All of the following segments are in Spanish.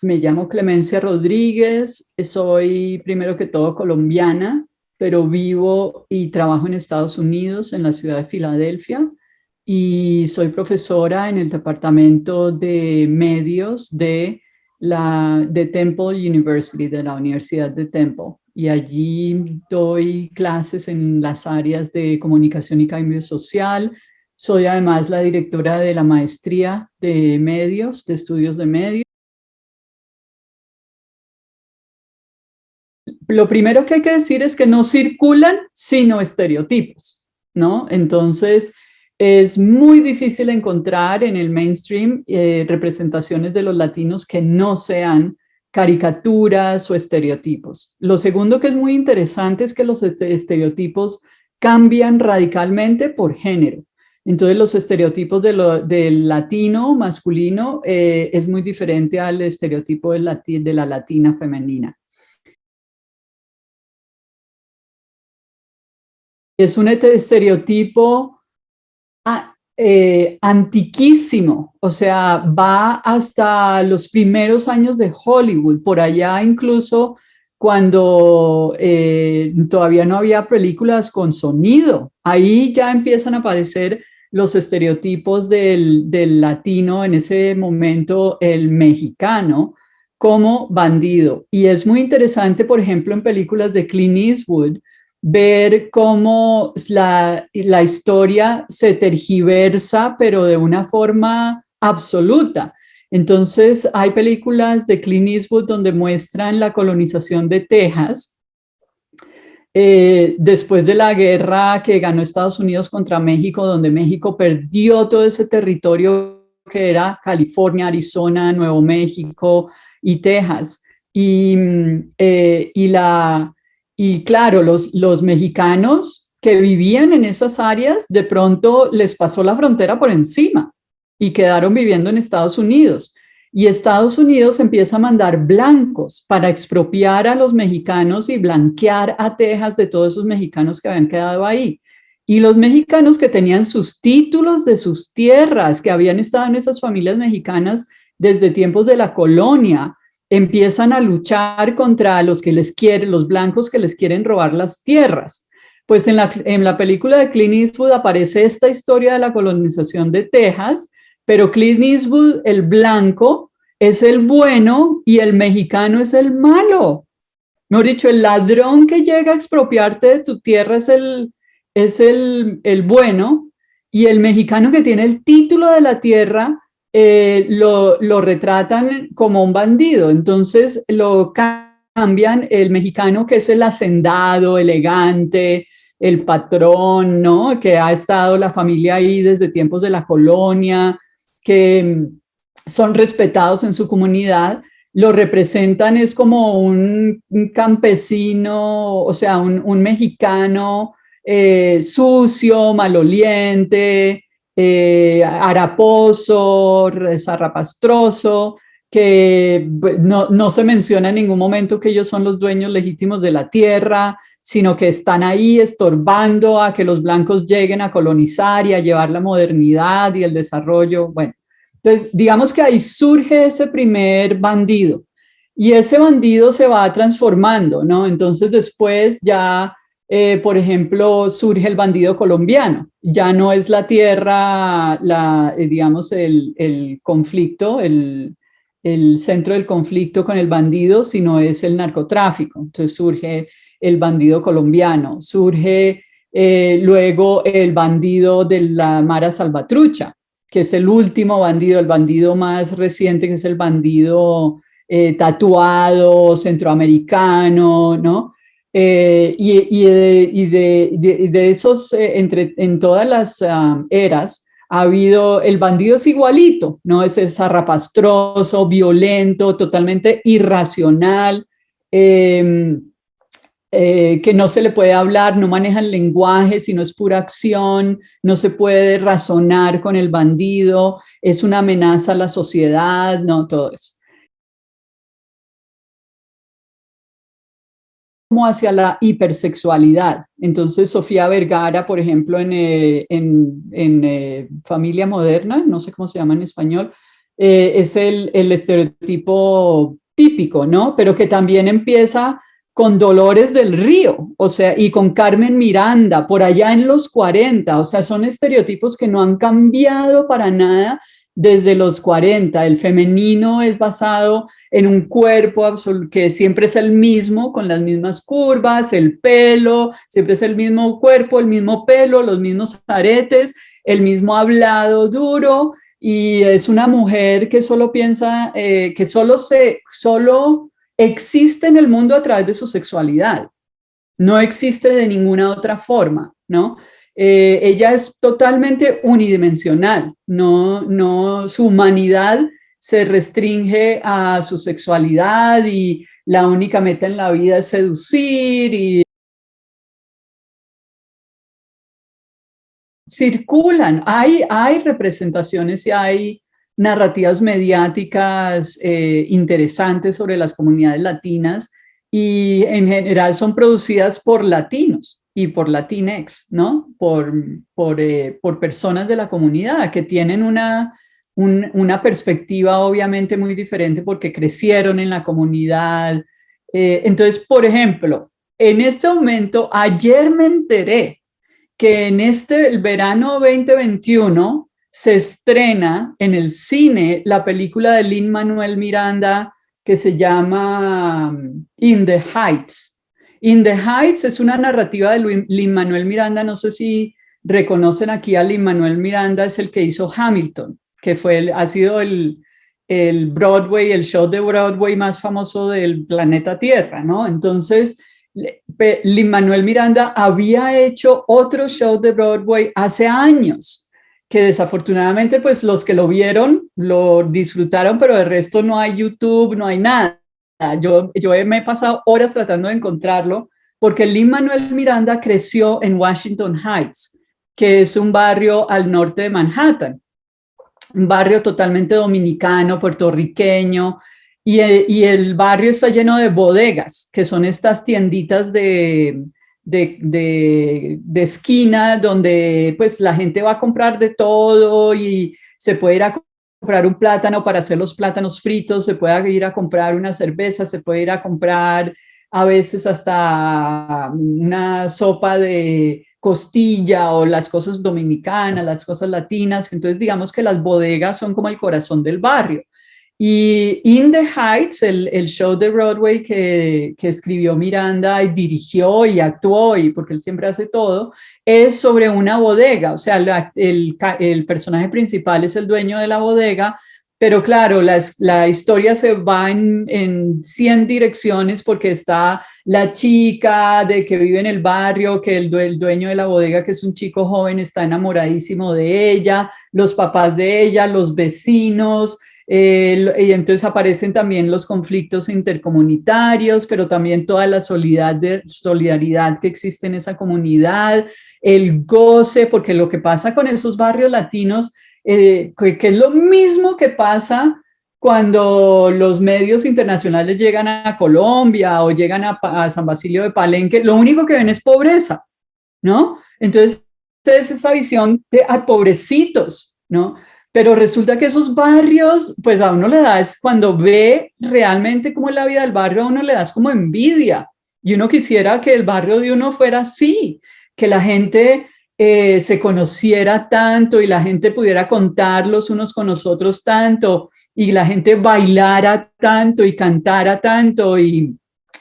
Me llamo Clemencia Rodríguez, soy primero que todo colombiana, pero vivo y trabajo en Estados Unidos, en la ciudad de Filadelfia, y soy profesora en el departamento de medios de Temple University, de la Universidad de Temple. Y allí doy clases en las áreas de comunicación y cambio social. Soy además la directora de la maestría de medios, de estudios de medios. Lo primero que hay que decir es que no circulan sino estereotipos, ¿no? Entonces, es muy difícil encontrar en el mainstream representaciones de los latinos que no sean caricaturas o estereotipos. Lo segundo que es muy interesante es que los estereotipos cambian radicalmente por género. Entonces, los estereotipos del latino masculino es muy diferente al estereotipo de la latina femenina. Es un estereotipo antiquísimo, o sea, va hasta los primeros años de Hollywood, por allá incluso cuando todavía no había películas con sonido. Ahí ya empiezan a aparecer los estereotipos del latino, en ese momento el mexicano, como bandido. Y es muy interesante, por ejemplo, en películas de Clint Eastwood, ver cómo la historia se tergiversa, pero de una forma absoluta. Entonces, hay películas de Clint Eastwood donde muestran la colonización de Texas después de la guerra que ganó Estados Unidos contra México, donde México perdió todo ese territorio que era California, Arizona, Nuevo México y Texas. Y, eh, y la, y claro, los mexicanos que vivían en esas áreas, de pronto les pasó la frontera por encima y quedaron viviendo en Estados Unidos. Y Estados Unidos empieza a mandar blancos para expropiar a los mexicanos y blanquear a Texas de todos esos mexicanos que habían quedado ahí. Y los mexicanos que tenían sus títulos de sus tierras, que habían estado en esas familias mexicanas desde tiempos de la colonia, empiezan a luchar contra los que les quieren, los blancos que les quieren robar las tierras. Pues en la película de Clint Eastwood aparece esta historia de la colonización de Texas, pero Clint Eastwood, el blanco, es el bueno y el mexicano es el malo. Mejor dicho, el ladrón que llega a expropiarte de tu tierra es el bueno, y el mexicano que tiene el título de la tierra lo retratan como un bandido. Entonces lo cambian, el mexicano que es el hacendado, elegante, el patrón, ¿no? Que ha estado la familia ahí desde tiempos de la colonia, que son respetados en su comunidad, lo representan es como un campesino, o sea, un mexicano sucio, maloliente, haraposo, zarrapastroso, que no se menciona en ningún momento que ellos son los dueños legítimos de la tierra, sino que están ahí estorbando a que los blancos lleguen a colonizar y a llevar la modernidad y el desarrollo. Bueno, entonces digamos que ahí surge ese primer bandido y ese bandido se va transformando, ¿no? Entonces después ya, por ejemplo, surge el bandido colombiano. Ya no es la tierra, digamos, el conflicto, el centro del conflicto con el bandido, sino es el narcotráfico. Entonces surge el bandido colombiano, surge luego el bandido de la Mara Salvatrucha, que es el último bandido, el bandido más reciente, que es el bandido tatuado, centroamericano, ¿no? De esos, en todas las eras, ha habido, el bandido es igualito, ¿no? Es zarrapastroso, violento, totalmente irracional, que no se le puede hablar, no maneja el lenguaje, sino es pura acción, no se puede razonar con el bandido, es una amenaza a la sociedad, no, todo eso. Como hacia la hipersexualidad. Entonces, Sofía Vergara, por ejemplo, en Familia Moderna, no sé cómo se llama en español, es el estereotipo típico, ¿no? Pero que también empieza con Dolores del Río, o sea, y con Carmen Miranda, por allá en los 40, o sea, son estereotipos que no han cambiado para nada desde los 40. El femenino es basado en un cuerpo que siempre es el mismo, con las mismas curvas, el pelo, siempre es el mismo cuerpo, el mismo pelo, los mismos aretes, el mismo hablado duro, y es una mujer que solo piensa, que solo existe en el mundo a través de su sexualidad, no existe de ninguna otra forma, ¿no? Ella es totalmente unidimensional, su humanidad se restringe a su sexualidad y la única meta en la vida es seducir y circulan, hay representaciones y hay narrativas mediáticas interesantes sobre las comunidades latinas y en general son producidas por latinos y por Latinx, ¿no? Por personas de la comunidad que tienen una perspectiva obviamente muy diferente porque crecieron en la comunidad. Entonces, por ejemplo, en este momento, ayer me enteré que en el verano 2021 se estrena en el cine la película de Lin-Manuel Miranda que se llama In the Heights. In the Heights es una narrativa de Lin-Manuel Miranda, no sé si reconocen aquí a Lin-Manuel Miranda, es el que hizo Hamilton, que ha sido el Broadway, el show de Broadway más famoso del planeta Tierra, ¿no? Entonces, Lin-Manuel Miranda había hecho otro show de Broadway hace años, que desafortunadamente pues los que lo vieron lo disfrutaron, pero de resto no hay YouTube, no hay nada. Yo me he pasado horas tratando de encontrarlo, porque Lin-Manuel Miranda creció en Washington Heights, que es un barrio al norte de Manhattan, un barrio totalmente dominicano, puertorriqueño, y el barrio está lleno de bodegas, que son estas tienditas de esquina donde pues la gente va a comprar de todo y se puede ir a comprar un plátano para hacer los plátanos fritos, se puede ir a comprar una cerveza, se puede ir a comprar a veces hasta una sopa de costilla o las cosas dominicanas, las cosas latinas. Entonces digamos que las bodegas son como el corazón del barrio. Y In the Heights, el show de Broadway que escribió Miranda y dirigió y actuó, y porque él siempre hace todo, es sobre una bodega. O sea, el personaje principal es el dueño de la bodega, pero claro, la historia se va en 100 direcciones porque está la chica de que vive en el barrio, que el dueño de la bodega, que es un chico joven, está enamoradísimo de ella, los papás de ella, los vecinos. Y entonces aparecen también los conflictos intercomunitarios, pero también toda la solidaridad que existe en esa comunidad, el goce, porque lo que pasa con esos barrios latinos, que es lo mismo que pasa cuando los medios internacionales llegan a Colombia o llegan a San Basilio de Palenque, lo único que ven es pobreza, ¿no? Entonces, es esa visión de pobrecitos, ¿no? Pero resulta que esos barrios, pues a uno le da, es cuando ve realmente cómo es la vida del barrio, a uno le das como envidia. Y uno quisiera que el barrio de uno fuera así, que la gente se conociera tanto y la gente pudiera contar los unos con los otros tanto y la gente bailara tanto y cantara tanto. Y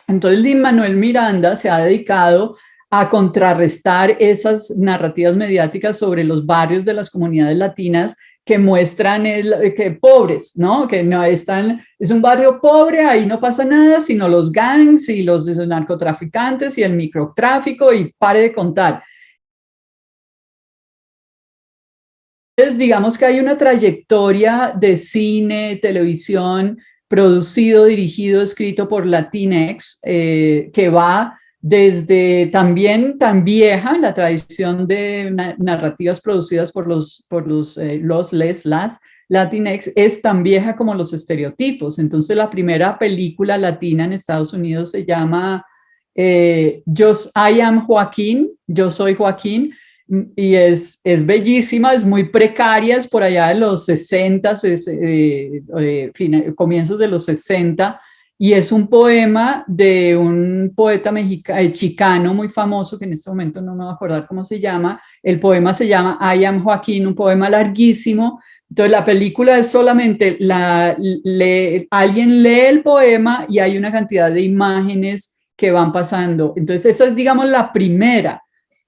entonces Lin-Manuel Miranda se ha dedicado a contrarrestar esas narrativas mediáticas sobre los barrios de las comunidades latinas que muestran que pobres, ¿no? Que no están, es un barrio pobre, ahí no pasa nada, sino los gangs y los narcotraficantes y el microtráfico y pare de contar. Entonces, digamos que hay una trayectoria de cine, televisión, producido, dirigido, escrito por Latinx, que va desde también tan vieja, la tradición de narrativas producidas por las Latinx es tan vieja como los estereotipos. Entonces, la primera película latina en Estados Unidos se llama I Am Joaquín, Yo Soy Joaquín, es bellísima, es muy precaria, es por allá de los 60, comienzos de los 60, y es un poema de un poeta chicano muy famoso, que en este momento no me voy a acordar cómo se llama. El poema se llama I Am Joaquín, un poema larguísimo. Entonces la película es solamente, alguien lee el poema y hay una cantidad de imágenes que van pasando. Entonces esa es, digamos, la primera.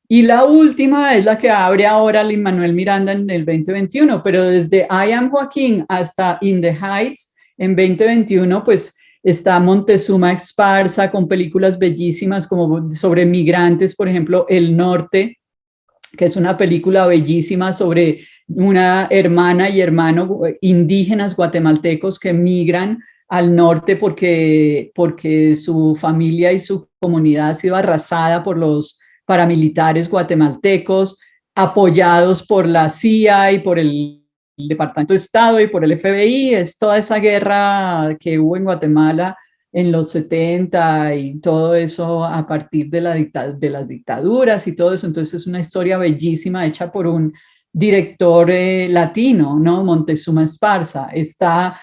Y la última es la que abre ahora Lin-Manuel Miranda en el 2021, pero desde I Am Joaquín hasta In the Heights en 2021, pues está Montezuma Esparza con películas bellísimas como sobre migrantes, por ejemplo, El Norte, que es una película bellísima sobre una hermana y hermano indígenas guatemaltecos que migran al norte porque su familia y su comunidad ha sido arrasada por los paramilitares guatemaltecos, apoyados por la CIA y por el Departamento de Estado y por el FBI. Es toda esa guerra que hubo en Guatemala en los 70 y todo eso a partir de las dictaduras y todo eso. Entonces es una historia bellísima hecha por un director latino, ¿no? Montezuma Esparza. Está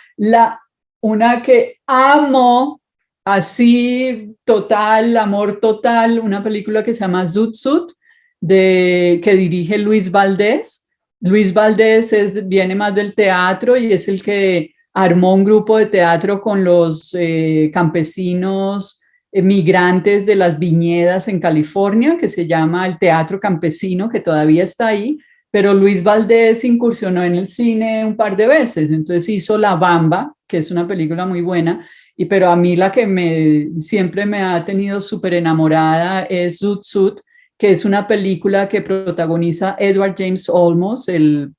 una que amo, así total, amor total, una película que se llama Zoot Suit, que dirige Luis Valdés. Luis Valdés viene más del teatro y es el que armó un grupo de teatro con los campesinos migrantes de las viñedas en California, que se llama el Teatro Campesino, que todavía está ahí, pero Luis Valdés incursionó en el cine un par de veces, entonces hizo La Bamba, que es una película muy buena, pero a mí la que siempre me ha tenido súper enamorada es Zoot Suit, que es una película que protagoniza Edward James Olmos, el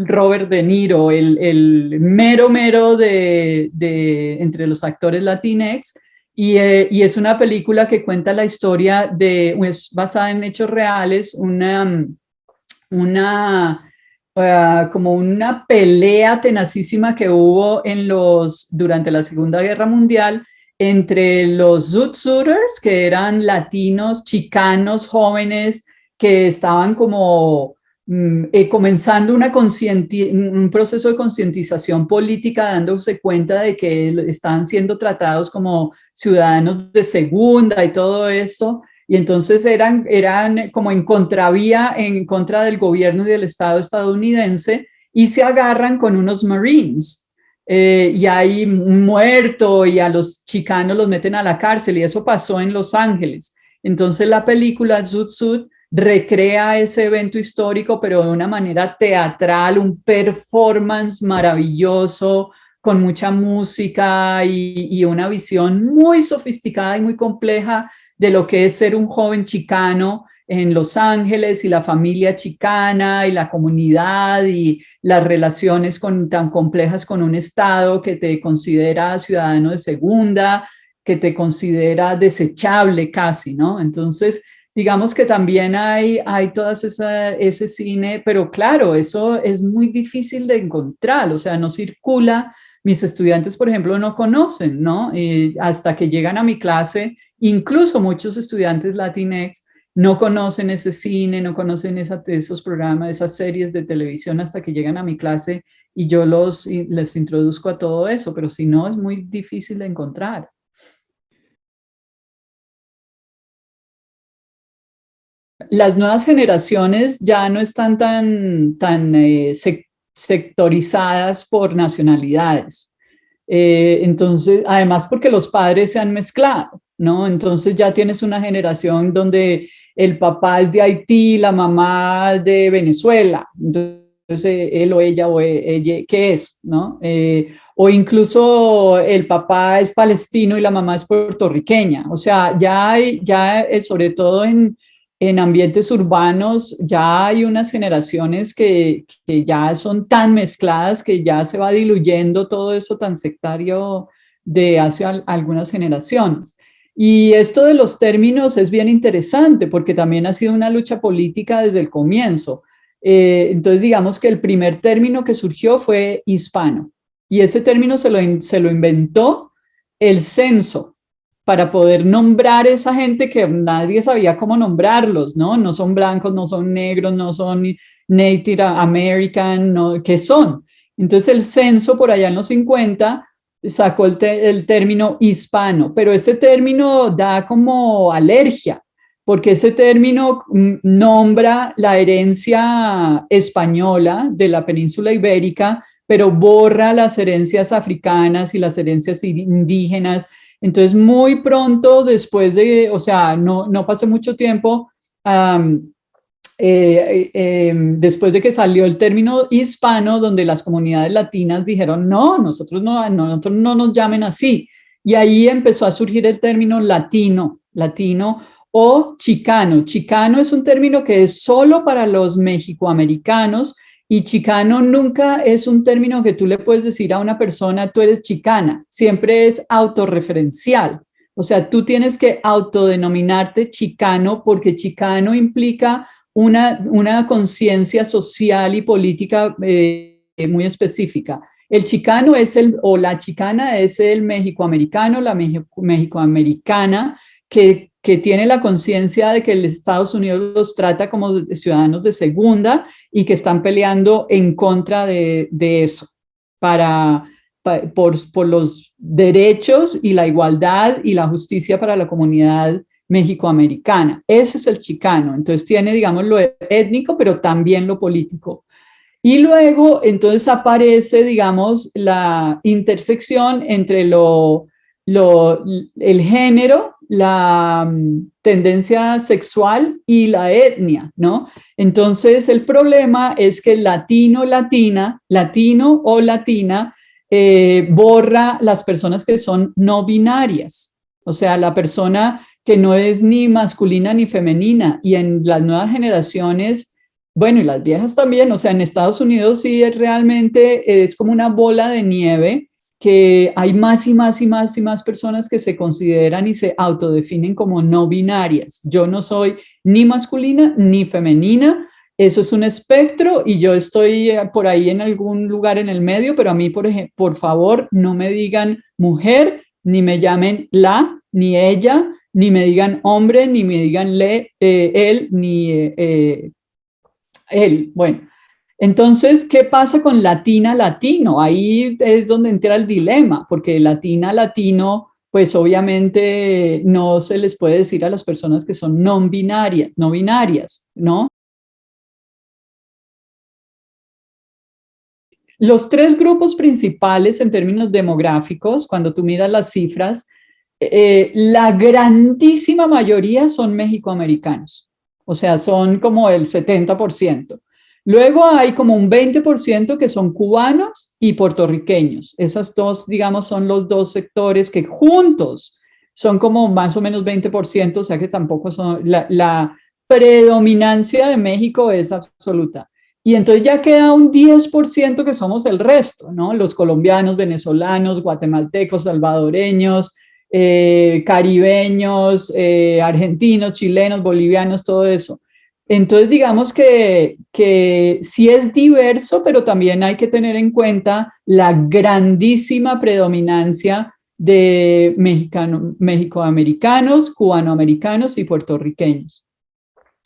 Robert De Niro, el mero mero entre los actores latinex, y es una película que cuenta la historia es basada en hechos reales, como una pelea tenacísima que hubo durante la Segunda Guerra Mundial entre los Zoot Suiters, que eran latinos, chicanos, jóvenes, que estaban como comenzando un proceso de concientización política, dándose cuenta de que estaban siendo tratados como ciudadanos de segunda y todo eso. Y entonces eran como en contravía, en contra del gobierno y del Estado estadounidense, y se agarran con unos Marines. Y hay un muerto y a los chicanos los meten a la cárcel, y eso pasó en Los Ángeles. Entonces la película Zoot Suit recrea ese evento histórico, pero de una manera teatral, un performance maravilloso, con mucha música y una visión muy sofisticada y muy compleja de lo que es ser un joven chicano en Los Ángeles, y la familia chicana y la comunidad y las relaciones tan complejas con un Estado que te considera ciudadano de segunda, que te considera desechable casi, ¿no? Entonces, digamos que también hay todas ese cine, pero claro, eso es muy difícil de encontrar, o sea, no circula. Mis estudiantes, por ejemplo, no conocen, ¿no? Hasta que llegan a mi clase, incluso muchos estudiantes Latinx no conocen ese cine, no conocen esos programas, esas series de televisión, hasta que llegan a mi clase y yo les introduzco a todo eso, pero si no, es muy difícil de encontrar. Las nuevas generaciones ya no están tan sectorizadas por nacionalidades. Entonces, además porque los padres se han mezclado, ¿no? Entonces ya tienes una generación donde el papá es de Haití, la mamá de Venezuela. Entonces, él o ella, ¿qué es? ¿No? O incluso el papá es palestino y la mamá es puertorriqueña. O sea, sobre todo en ambientes urbanos, ya hay unas generaciones que ya son tan mezcladas que ya se va diluyendo todo eso tan sectario de hace algunas generaciones. Y esto de los términos es bien interesante porque también ha sido una lucha política desde el comienzo. Entonces, digamos que el primer término que surgió fue hispano, y ese término se lo inventó el censo. para poder nombrar esa gente que nadie sabía cómo nombrarlos, ¿no? No son blancos, no son negros, no son Native American, no, ¿qué son? Entonces el censo por allá en los 50 sacó el término hispano, pero ese término da como alergia, porque ese término nombra la herencia española de la península ibérica, pero borra las herencias africanas y las herencias indígenas. Entonces, muy pronto después de, o sea, no pasó mucho tiempo, um, después de que salió el término hispano, donde las comunidades latinas dijeron, no, nosotros no nos llamen así. Y ahí empezó a surgir el término latino o chicano. Chicano es un término que es solo para los mexicoamericanos y chicano nunca es un término que tú le puedes decir a una persona, tú eres chicana, siempre es autorreferencial. O sea, tú tienes que autodenominarte chicano porque chicano implica una conciencia social y política muy específica. El chicano es o la chicana es el mexicoamericano, la mexicoamericana que tiene la conciencia de que el Estados Unidos los trata como ciudadanos de segunda y que están peleando en contra de eso por los derechos y la igualdad y la justicia para la comunidad mexicoamericana. Ese es el chicano. Entonces tiene, digamos, lo étnico, pero también lo político. Y luego, entonces aparece, digamos, la intersección entre el género, la tendencia sexual y la etnia, ¿no? Entonces, el problema es que el latino o latina, borra las personas que son no binarias, o sea, la persona que no es ni masculina ni femenina, y en las nuevas generaciones, bueno, y las viejas también, o sea, en Estados Unidos sí realmente es como una bola de nieve, que hay más y más y más y más personas que se consideran y se autodefinen como no binarias. Yo no soy ni masculina ni femenina, eso es un espectro y yo estoy por ahí en algún lugar en el medio, pero a mí, por favor, no me digan mujer, ni me llamen la, ni ella, ni me digan hombre, ni me digan él, ni él. Bueno, entonces, ¿qué pasa con latina, latino? Ahí es donde entra el dilema, porque latina, latino, pues obviamente no se les puede decir a las personas que son no binarias, ¿no? Los tres grupos principales en términos demográficos, cuando tú miras las cifras, la grandísima mayoría son mexicoamericanos, o sea, son como el 70%. Luego hay como un 20% que son cubanos y puertorriqueños. Esas dos, digamos, son los dos sectores que juntos son como más o menos 20%, o sea que tampoco son, la predominancia de México es absoluta. Y entonces ya queda un 10% que somos el resto, ¿no? Los colombianos, venezolanos, guatemaltecos, salvadoreños, caribeños, argentinos, chilenos, bolivianos, todo eso. Entonces, digamos que sí es diverso, pero también hay que tener en cuenta la grandísima predominancia de mexicoamericanos, cubanoamericanos y puertorriqueños.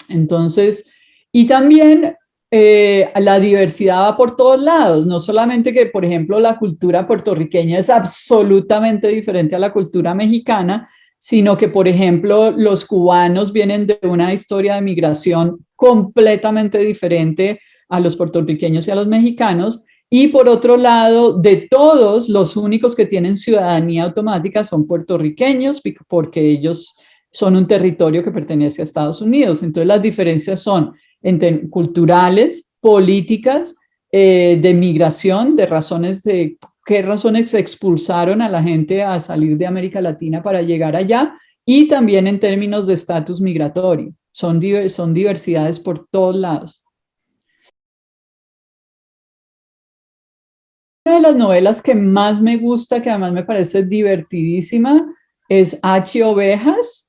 Entonces, y también la diversidad va por todos lados, no solamente que, por ejemplo, la cultura puertorriqueña es absolutamente diferente a la cultura mexicana, sino que, por ejemplo, los cubanos vienen de una historia de migración completamente diferente a los puertorriqueños y a los mexicanos. Y por otro lado, de todos, los únicos que tienen ciudadanía automática son puertorriqueños, porque ellos son un territorio que pertenece a Estados Unidos. Entonces las diferencias son entre culturales, políticas, de migración, de razones de qué razones expulsaron a la gente a salir de América Latina para llegar allá, y también en términos de estatus migratorio. Son diversidades por todos lados. Una de las novelas que más me gusta, que además me parece divertidísima, es H. Ovejas.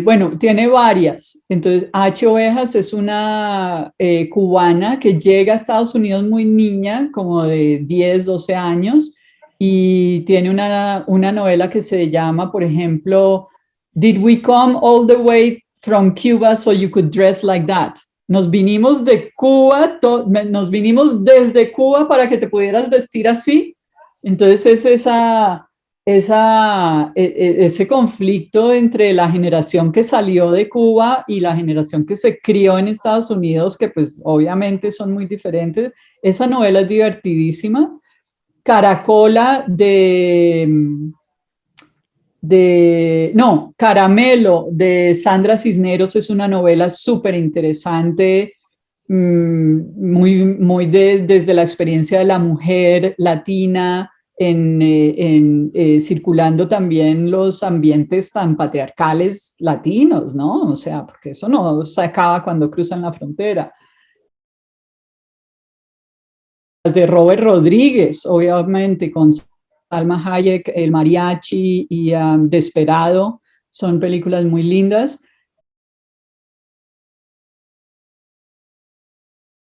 Bueno, tiene varias. Entonces, H. Ovejas es una cubana que llega a Estados Unidos muy niña, como de 10, 12 años, y tiene una novela que se llama, por ejemplo, Did We Come All the Way from Cuba So You Could Dress Like That? Nos vinimos de Cuba, nos vinimos desde Cuba para que te pudieras vestir así. Entonces es ese conflicto entre la generación que salió de Cuba y la generación que se crió en Estados Unidos, que pues obviamente son muy diferentes. Esa novela es divertidísima. Caracola no, Caramelo de Sandra Cisneros es una novela súper interesante, desde la experiencia de la mujer latina, circulando también los ambientes tan patriarcales latinos, ¿no? O sea, porque eso no se acaba cuando cruzan la frontera. De Robert Rodríguez, obviamente, con Salma Hayek, El Mariachi y Desperado, son películas muy lindas.